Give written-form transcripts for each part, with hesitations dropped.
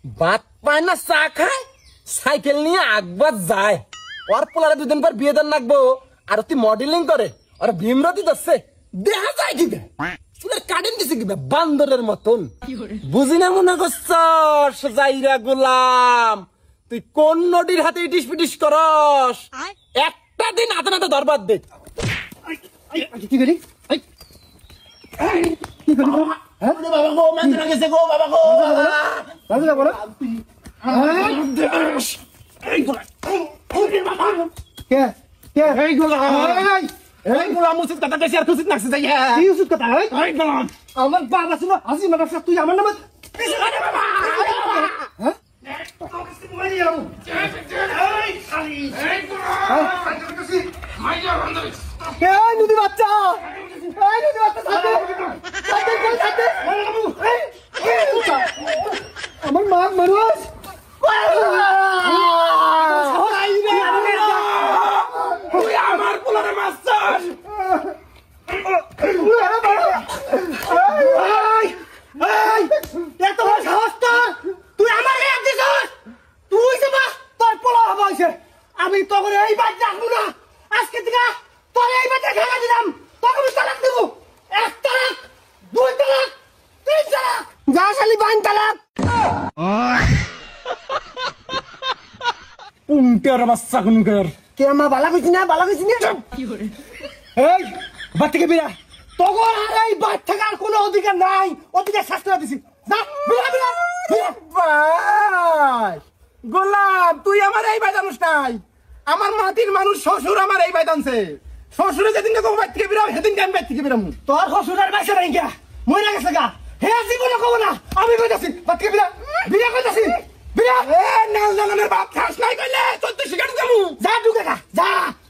ভাত পায় না চা খায় সাইকেল নিয়ে আকবার যায় ওর পোলারে 2 দিন পর বিয়ে দেন রাখবো আর তুই মডেলিং করে আর ভীমরতি দচ্ছে দেখা যায় কি চুলের কাটিং দিছে কি বান্দরের মতন বুঝি না মনে করছস যাইরা গোলাম তুই কোন নদীর হাতে ইটিস পিটিস করস একটা দিন হাতে নাতে দরবার দে কি করি কি করি বাবা গো মান্দ্রা গেছে গো বাবা গো বাবা বলো এই গোলা কে কে এই গোলা মুসিদ কথা দেশে আর তুই নাকছে যাই কি উচিত কথা এই গোলা আমার বাবা শুনো আসি মারা তুই আমার নাম পিছনে বাবা হ্যাঁ নদী বাচ্চা আমার মা মানুষ আমার পোলারে মাছ এত সাহস তুই আমার তুই তোর পোলা হয়েছে আমি তখন এই বাদ রাখবো না আজকে থেকে তোর এই বাচ্চা খেলা দিলাম তখন আমি তালাক দেবো 1 তালাক 2 তালাক 3 তালাক যা শালি 5 তালাক উমটার বাচ্চা গুনকার কে মা বালা কইছি না এই বাদ থেকে বিরা তখন আর এই বাদ থাকার কোনো অধিকার নাই অধিকার শাস্তি দিছি যা বিরা ভাই গোলাম তুই আমার এই ভাই জানিস নাই আমার মাটির মানুষ শ্বশুর আমার এই ভাই জানছে শ্বশুরে যেদিন কব বাদ থেকে বিরাম সেদিন আমি বাদ থেকে বিরাম তোর শ্বশুরের বাইসে নাই গা মইরা গেছে গা হে জীবনে কব না আমি কইতাছি বাদ থেকে বিরা কইতাছি বিরা এ নাল জানানের বাপ খাস নাই কইলে 14 সিগারেট দেমু যা ঢুকে গা যা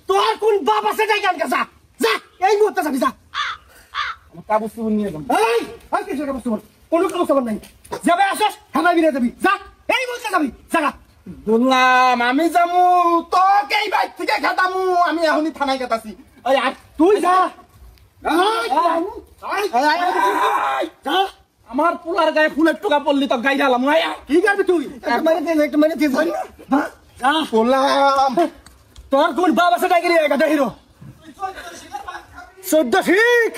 তোর কোন বাপ আছে যাই গান যা যা এই মুহূর্তে যাবি যা আমার কাগজ তুই নিয়ে যাম এই কিছু কাগজ তুই কোন কাগজ নাই যাবে আসস হানা বিরা যাবি যা এই মুহূর্তে যাবি যা বললাম আমি যামু তোকে এই বাইক থেকে খেতামু আমি এখনই থানায় গেতাছি তুই যা আমার পোলার গায়ে ফুলের টোকা পড়লি তো গাই ঢালাম কি করবি তুই বললাম তোর কোন বাপ আছে ডাকি হিরো 14 শিখ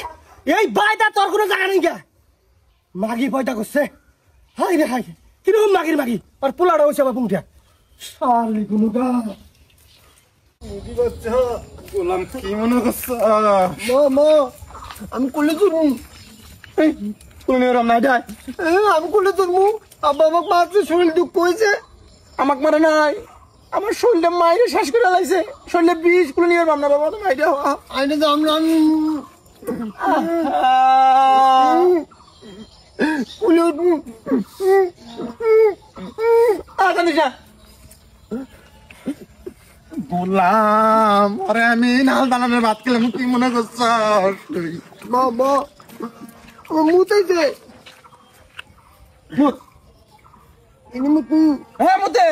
এই বাইটা তোর কোনো জায়গা নেই গা মাগি পয়টা করছে হাই রে হাই কিরকম মাগি আর পোলাটা হয়েছে আমার পুংটা শালি কোনো গা বললাম কি মনে করছো আমি করলে জন্মু আমি করলে জন্মু আব্বা আমাকে মারছে শরীর দুঃখ হয়েছে আমাকে মারে নাই আমার শরীরটা মাইরে শেষ করে লাইছে শরীরে বিষ কুলে নিয়ে ভাবনা বাবা তো মাইরে আইনে জানলাম কুলে উঠবো বললাম আরে আমি নাল দালানের ভাত খেলাম কি মনে করছ বাবা মুতাইছে হ্যাঁ মুতে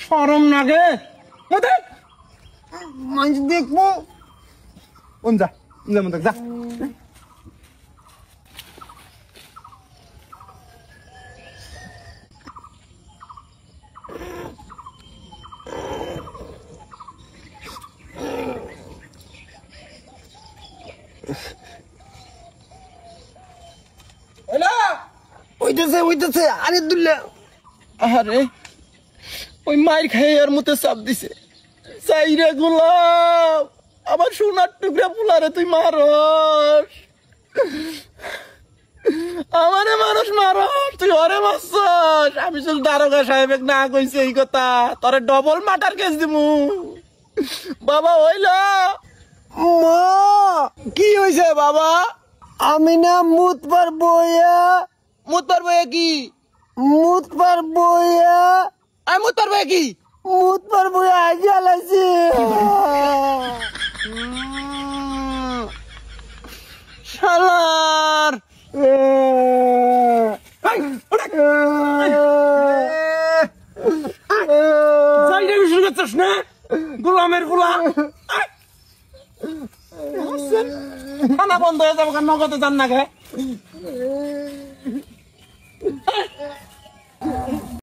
শরম লাগে মুতে মানুষ দেখবো যা মুতে যা হইতেছে আরে দুল্লা আরে ওই মাইর খাই আর মুতে চাপ দিছে চাইরে গোলাপ আমার সোনার টুকরা পোলারে তুই মারস আমারে মানুষ মারস তুই ওরে মারছস আমি শুধু দারোগা সাহেব না কইছে এই কথা তোরে ডবল মার্টার কেস দিমু বাবা হইল মা কি হইছে বাবা আমি না মুত পারবো কি মুত পারবো কি মুত পারবো জ্বালাইছি শালার শুরু করছিস না গোলামের গোলা থানা বন্ধ হয়ে যাবো নগদে যান না গে